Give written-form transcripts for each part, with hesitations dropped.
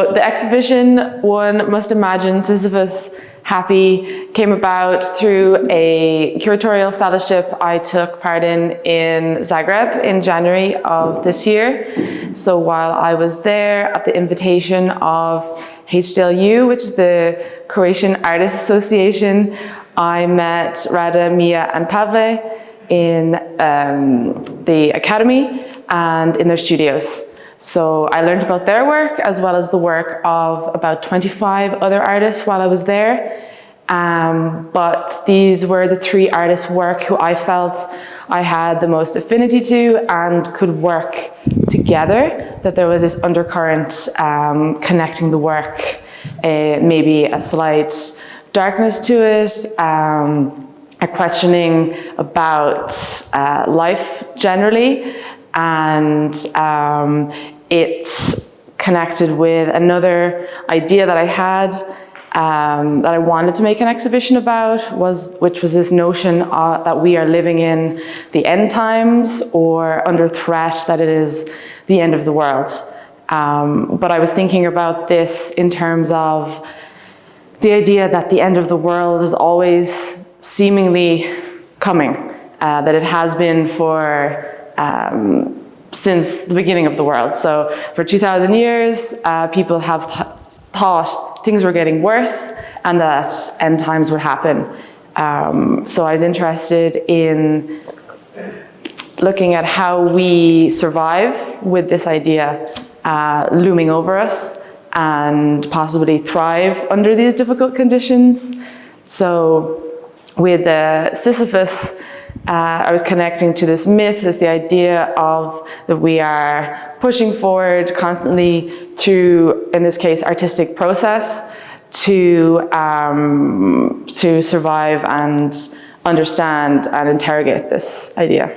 So the exhibition, one must imagine Sisyphus Happy, came about through a curatorial fellowship I took part in Zagreb in January of this year. So while I was there at the invitation of 𝘮𝘮𝘀𝘮, which is the Croatian Artists Association, I met Rada, Mia and Pavle in the academy and in their studios. So I learned about their work as well as the work of about 25 other artists while I was there. But these were the three artists' work who I felt I had the most affinity to and could work together, that there was this undercurrent connecting the work, maybe a slight darkness to it, a questioning about life generally, and it's connected with another idea that I had that I wanted to make an exhibition about, which was this notion that we are living in the end times or under threat, that it is the end of the world. But I was thinking about this in terms of the idea that the end of the world is always seemingly coming, that it has been for since the beginning of the world. So for 2,000 years, people have thought things were getting worse and that end times would happen. So I was interested in looking at how we survive with this idea looming over us and possibly thrive under these difficult conditions. So with Sisyphus, I was connecting to this myth, as the idea of that we are pushing forward constantly through, in this case, artistic process to survive and understand and interrogate this idea.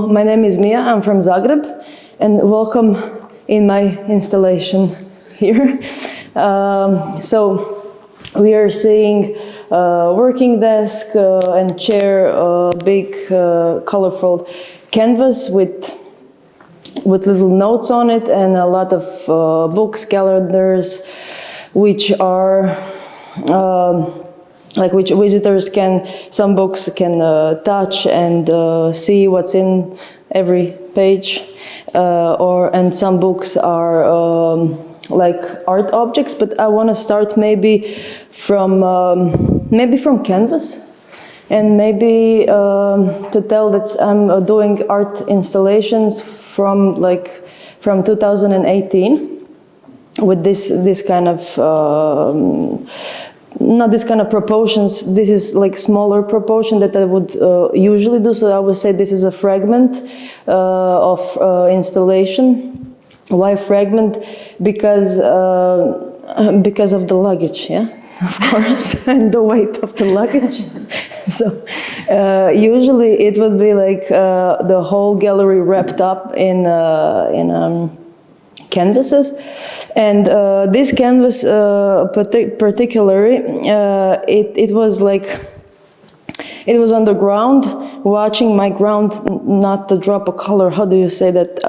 My name is Mia, I'm from Zagreb, and welcome in my installation here. So we are seeing a working desk and chair, big colorful canvas with little notes on it, and a lot of books, calendars, which are which visitors can, some books can touch and see what's in every page, and some books are like art objects. But I want to start maybe from canvas, and maybe to tell that I'm doing art installations from 2018 with this kind of. Not this kind of proportions, this is like smaller proportion that I would usually do, so I would say this is a fragment of installation. Why fragment? Because of the luggage, yeah, of course, and the weight of the luggage. So usually it would be like the whole gallery wrapped up in canvases. And this canvas particularly, it was like, it was on the ground, watching my ground not to drop a color. How do you say that?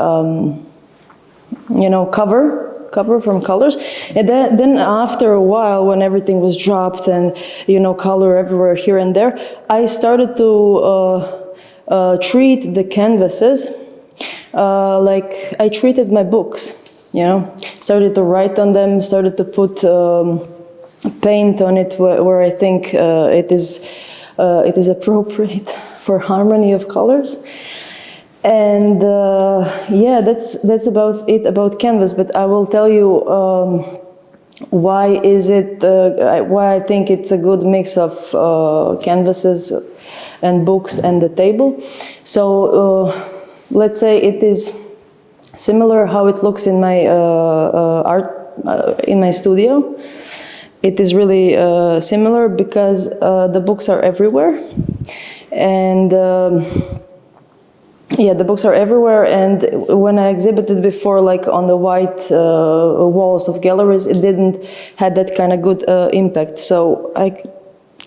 You know, cover from colors. And then after a while, when everything was dropped and, you know, color everywhere here and there, I started to treat the canvases like I treated my books. You know, started to write on them, started to put paint on it where I think it is appropriate for harmony of colors. And yeah, that's about it about canvas. But I will tell you why I think it's a good mix of canvases and books and the table. So let's say it is similar how it looks in my in my studio. It is really similar because the books are everywhere, and yeah, the books are everywhere. And when I exhibited before, like on the white walls of galleries, it didn't had that kind of good impact. So I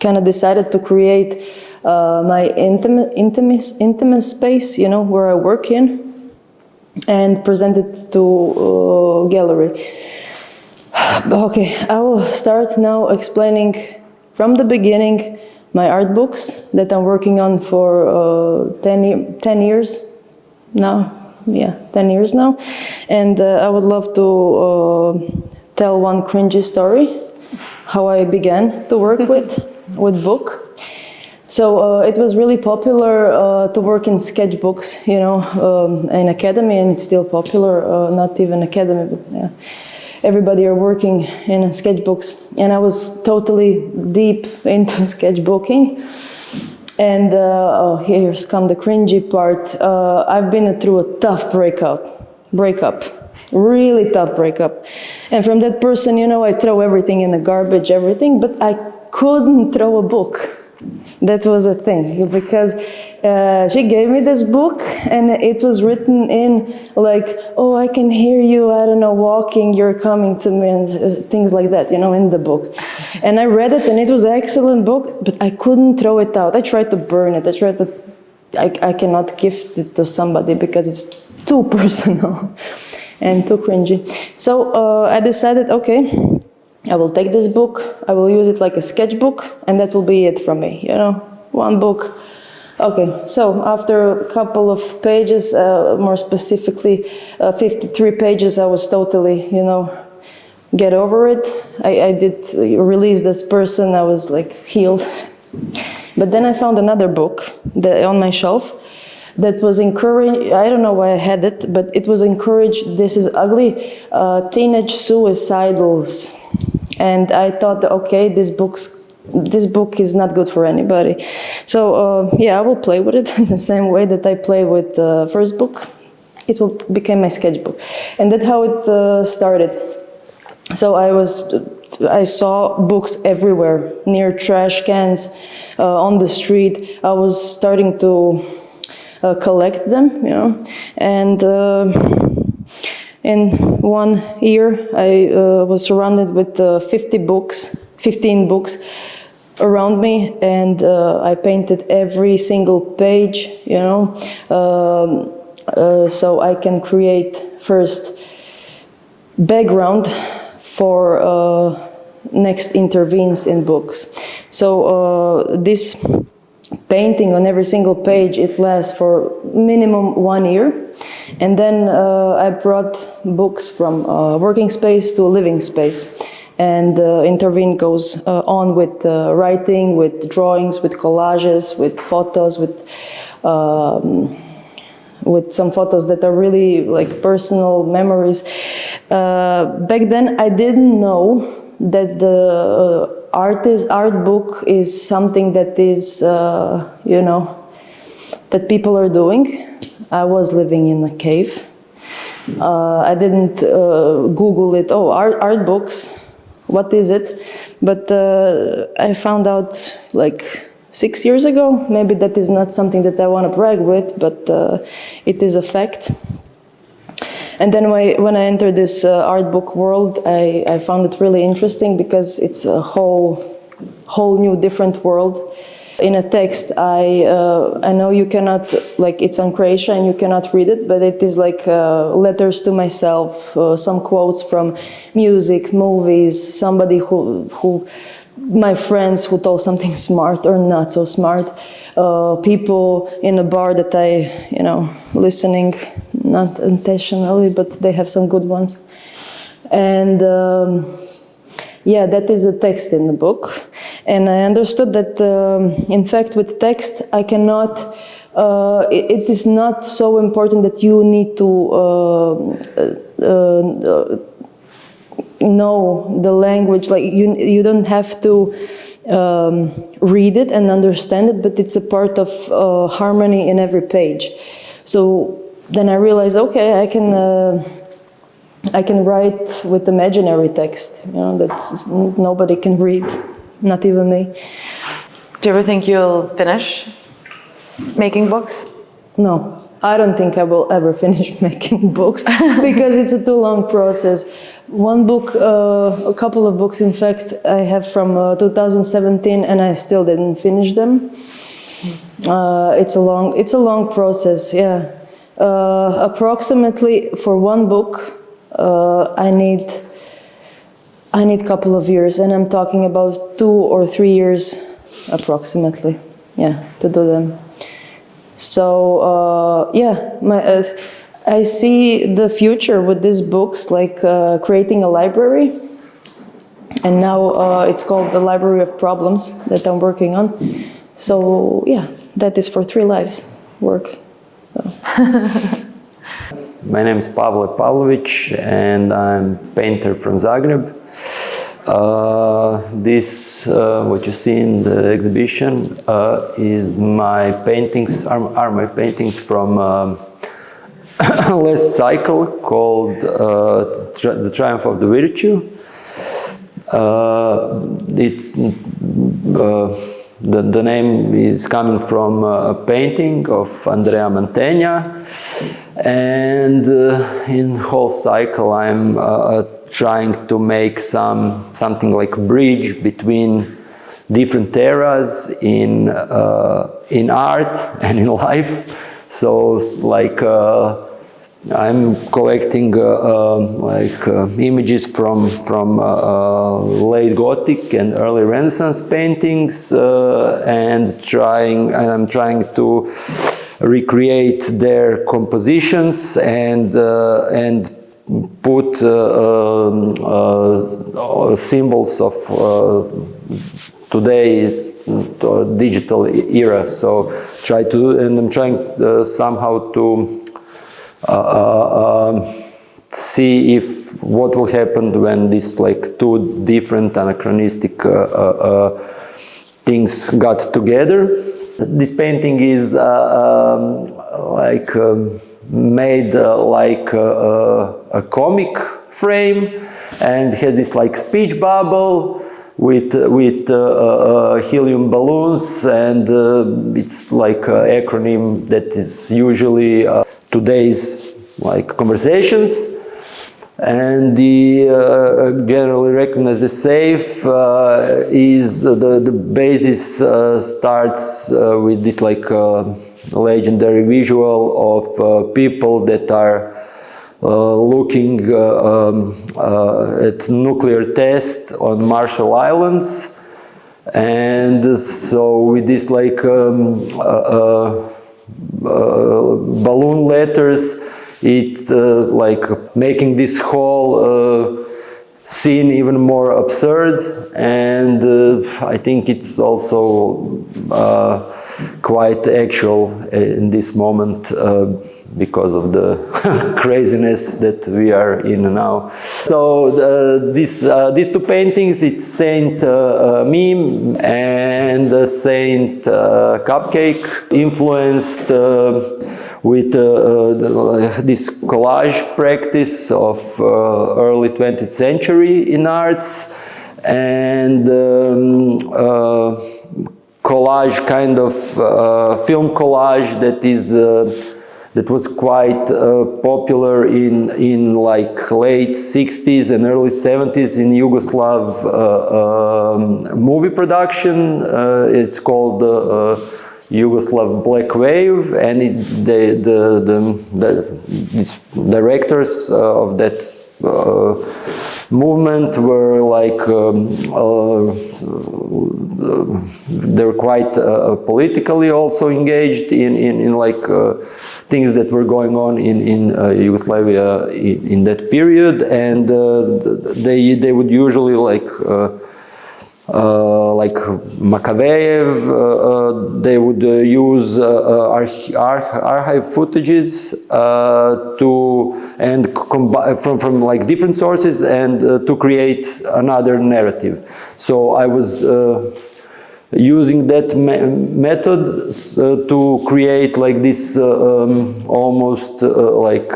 kind of decided to create my intimate space, you know, where I work in, and present it to gallery. Okay, I will start now explaining from the beginning my art books that I'm working on for 10 years now. Yeah, 10 years now. And I would love to tell one cringy story, how I began to work with book. So it was really popular to work in sketchbooks, you know, in academy, and it's still popular, not even academy, but yeah. Everybody are working in sketchbooks, and I was totally deep into sketchbooking. And here's come the cringy part. I've been through a tough breakup, really tough breakup. And from that person, you know, I throw everything in the garbage, everything, but I couldn't throw a book. That was a thing, because she gave me this book, and it was written in like, oh, I can hear you, I don't know, walking, you're coming to me, and things like that, you know, in the book. And I read it, and it was an excellent book, but I couldn't throw it out. I tried to burn it. I cannot gift it to somebody because it's too personal and too cringy. So I decided, okay, I will take this book, I will use it like a sketchbook, and that will be it from me, you know, one book. Okay, so after a couple of pages, more specifically 53 pages, I was totally, you know, get over it. I did release this person, I was like healed. But then I found another book on my shelf that was encouraged, I don't know why I had it, but it was encouraged, this is ugly, teenage suicidals. And I thought, okay, this book is not good for anybody. So yeah, I will play with it in the same way that I play with the first book. It will become my sketchbook. And that's how it started. So I saw books everywhere, near trash cans, on the street. I was starting to collect them, you know, and in 1 year I was surrounded with 15 books around me, and I painted every single page, you know, so I can create first background for next intervenes in books. So this painting on every single page, it lasts for minimum 1 year. And then I brought books from working space to a living space. And intervene goes on with writing, with drawings, with collages, with photos, with some photos that are really like personal memories. Back then I didn't know that the art book is something that is, you know, that people are doing. I was living in a cave. I didn't Google it, oh, art books, what is it? But I found out like 6 years ago. Maybe that is not something that I want to brag with, but it is a fact. And then when I entered this art book world, I found it really interesting because it's a whole new different world. In a text, I know you cannot, like it's on Croatian and you cannot read it, but it is like letters to myself, some quotes from music, movies, somebody who my friends who told something smart or not so smart, people in a bar that I, you know, listening, not intentionally, but they have some good ones. And yeah, that is a text in the book. And I understood that, in fact, with text, I cannot, it is not so important that you need to know the language, like you don't have to read it and understand it, but it's a part of harmony in every page. So then I realized, okay, I can write with imaginary text, you know, that nobody can read, not even me. Do you ever think you'll finish making books? No, I don't think I will ever finish making books because it's a too long process. One book, a couple of books, in fact, I have from 2017, and I still didn't finish them. It's a long process, yeah. Approximately for one book, I need a couple of years, and I'm talking about 2 or 3 years approximately, yeah, to do them. So yeah, I see the future with these books, like creating a library, and now it's called the Library of Problems that I'm working on. So yeah, that is for 3 lives work. So. My name is Pavle Pavlović, and I'm a painter from Zagreb. This, what you see in the exhibition, is my paintings, are my paintings from last cycle called The Triumph of the Virtue. The name is coming from a painting of Andrea Mantegna, and in whole cycle I'm trying to make something like a bridge between different eras in art and in life. So like I'm collecting images from late Gothic and early Renaissance paintings, and I'm trying to recreate their compositions and put symbols of today's digital era. So I'm trying somehow to see if what will happen when these like 2 different anachronistic things got together. This painting is made like a comic frame, and has this like speech bubble with helium balloons, and it's like an acronym that is usually today's like conversations. And the generally recognized as safe is the basis starts with this like legendary visual of people that are looking at nuclear test on Marshall Islands, and so with this like balloon letters, it like making this whole scene even more absurd, and I think it's also quite actual in this moment because of the craziness that we are in now. So these 2 paintings, it's Saint Meme and Saint Cupcake, influenced with this collage practice of early 20th century in arts, and collage, kind of film collage that was quite popular in like late 60s and early 70s in Yugoslav movie production. It's called Yugoslav Black Wave, and these directors of that movement were like they're quite politically also engaged in like things that were going on in Yugoslavia in that period, and they would usually like Makavejev, they would use archive footages from like different sources, and to create another narrative. So I was using that method to create like this almost like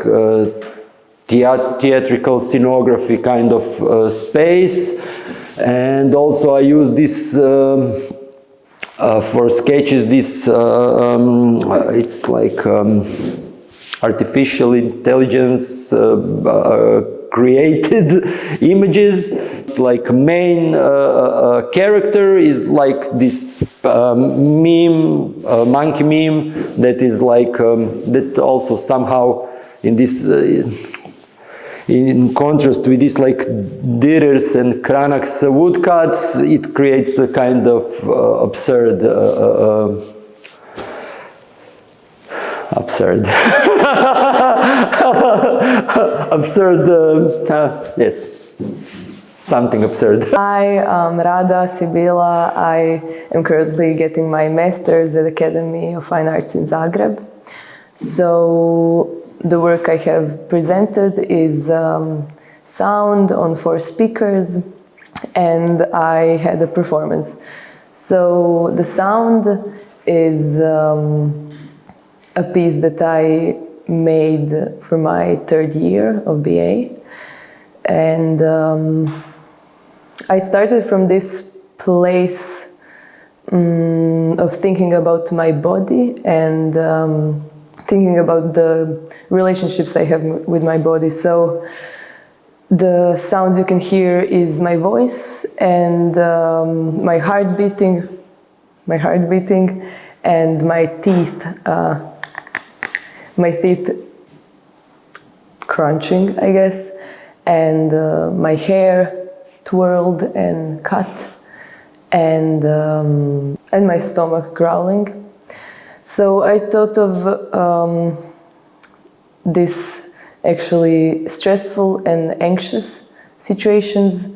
theatrical scenography kind of space. And also I use this for sketches, this it's like artificial intelligence created images. It's like main character is like this meme, monkey meme that is like that also somehow in this in contrast with this like 𝘮𝘪𝘴𝘺𝘍𝘺 and Cranach's woodcuts, it creates a kind of absurd yes, something absurd. Hi, I'm Rada Sibila. I am currently getting my master's at Academy of Fine Arts in Zagreb. So the work I have presented is sound on 4 speakers, and I had a performance. So the sound is a piece that I made for my 3rd year of BA. And I started from this place of thinking about my body and thinking about the relationships I have with my body. So the sounds you can hear is my voice and my heart beating, and my teeth crunching, I guess, and my hair twirled and cut, and my stomach growling. So I thought of this actually stressful and anxious situations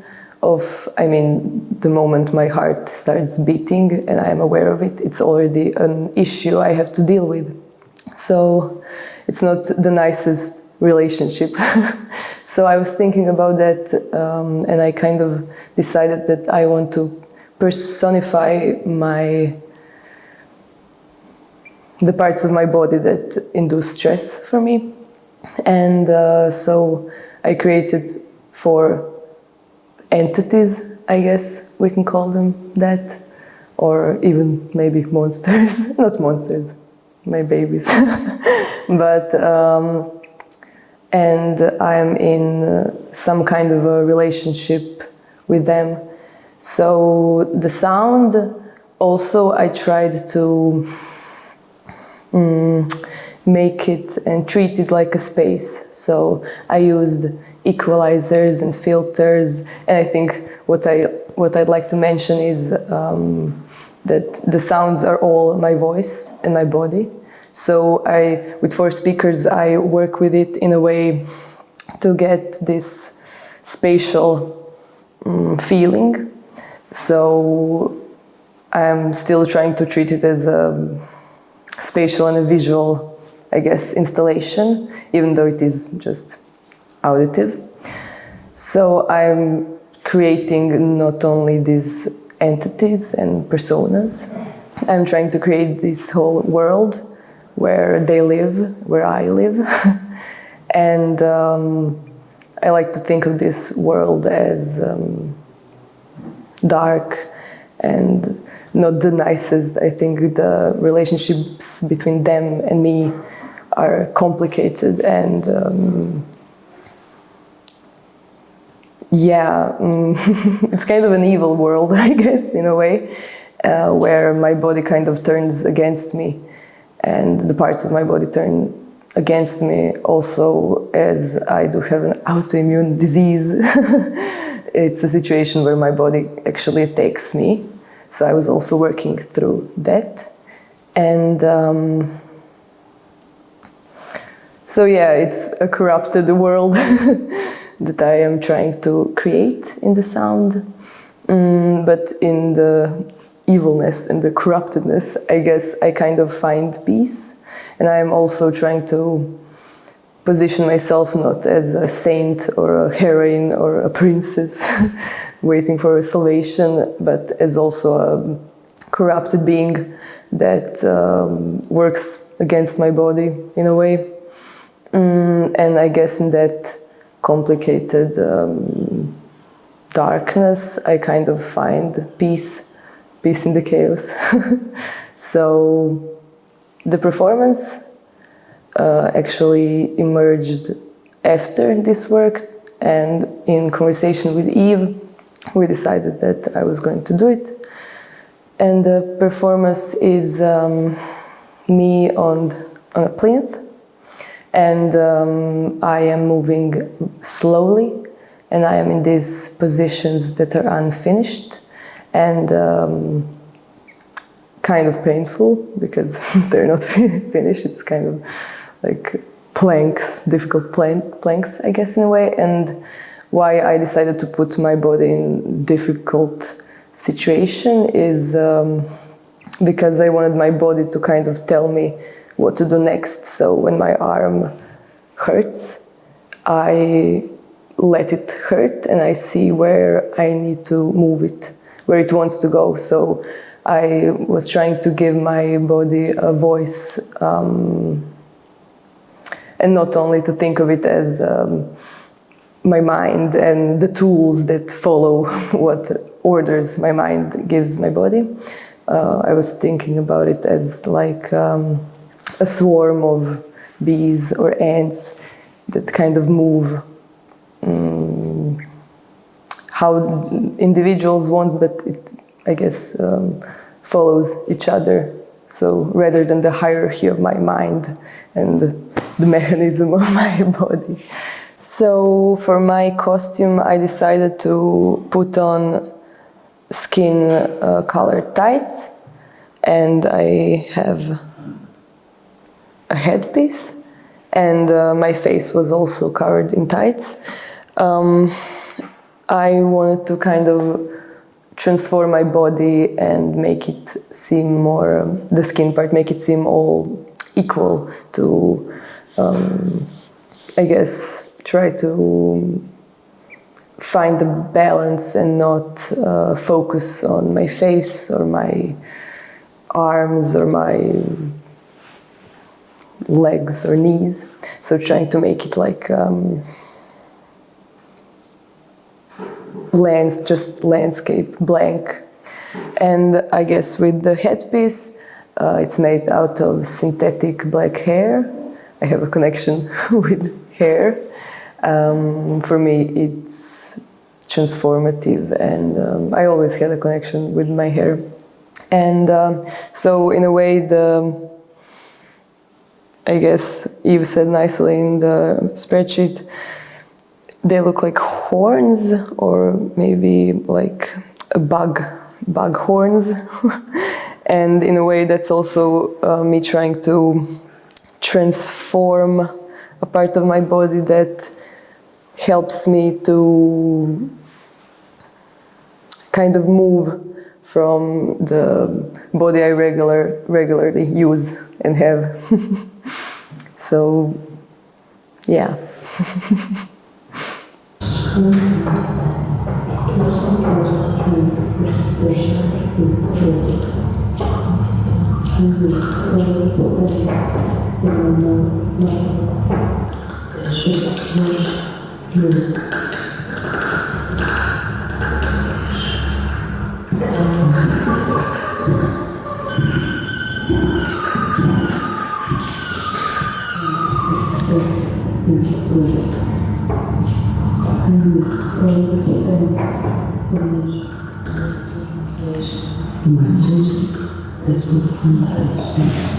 of, I mean, the moment my heart starts beating and I'm aware of it, it's already an issue I have to deal with. So it's not the nicest relationship. So I was thinking about that, and I kind of decided that I want to personify the parts of my body that induce stress for me. And so I created 4 entities, I guess we can call them that, or even maybe monsters, not monsters, my babies. But, and I'm in some kind of a relationship with them. So the sound, also I tried to make it and treat it like a space. So I used equalizers and filters, and I think what I'd like to mention is that the sounds are all my voice and my body. So with 4 speakers, I work with it in a way to get this spatial feeling. So I'm still trying to treat it as a spatial and a visual, I guess, installation, even though it is just auditive. So I'm creating not only these entities and personas, I'm trying to create this whole world where they live, where I live. And I like to think of this world as dark and not the nicest. I think the relationships between them and me are complicated and it's kind of an evil world, I guess, in a way, where my body kind of turns against me and the parts of my body turn against me also, as I do have an autoimmune disease. It's a situation where my body actually attacks me. So I was also working through that. And so yeah, it's a corrupted world that I am trying to create in the sound. But in the evilness and the corruptedness, I guess I kind of find peace. And I'm also trying to position myself not as a saint or a heroine or a princess waiting for salvation, but as also a corrupted being that works against my body in a way. And I guess in that complicated darkness, I kind of find peace in the chaos. So the performance actually emerged after this work, and in conversation with Eve, we decided that I was going to do it. And the performance is me on a plinth, and I am moving slowly, and I am in these positions that are unfinished and kind of painful because they're not finished. It's kind of like planks, difficult planks, I guess, in a way. And why I decided to put my body in difficult situation is because I wanted my body to kind of tell me what to do next. So when my arm hurts, I let it hurt and I see where I need to move it, where it wants to go. So I was trying to give my body a voice, and not only to think of it as my mind and the tools that follow what orders my mind gives my body. I was thinking about it as like a swarm of bees or ants that kind of move how individuals want, but it, I guess, follows each other. So rather than the hierarchy of my mind and the mechanism of my body. So for my costume, I decided to put on skin colored tights, and I have a headpiece, and my face was also covered in tights. I wanted to kind of transform my body and make it seem more, the skin part, make it seem all equal to, I guess, try to find the balance and not focus on my face or my arms or my legs or knees. So trying to make it like just landscape, blank. And I guess with the headpiece, it's made out of synthetic black hair. I have a connection with hair. For me, it's transformative, and I always had a connection with my hair. And so in a way, I guess Eve said nicely in the spreadsheet, they look like horns, or maybe like a bug horns. And in a way, that's also me trying to transform a part of my body that helps me to kind of move from the body I regularly use and have. So, yeah. That's what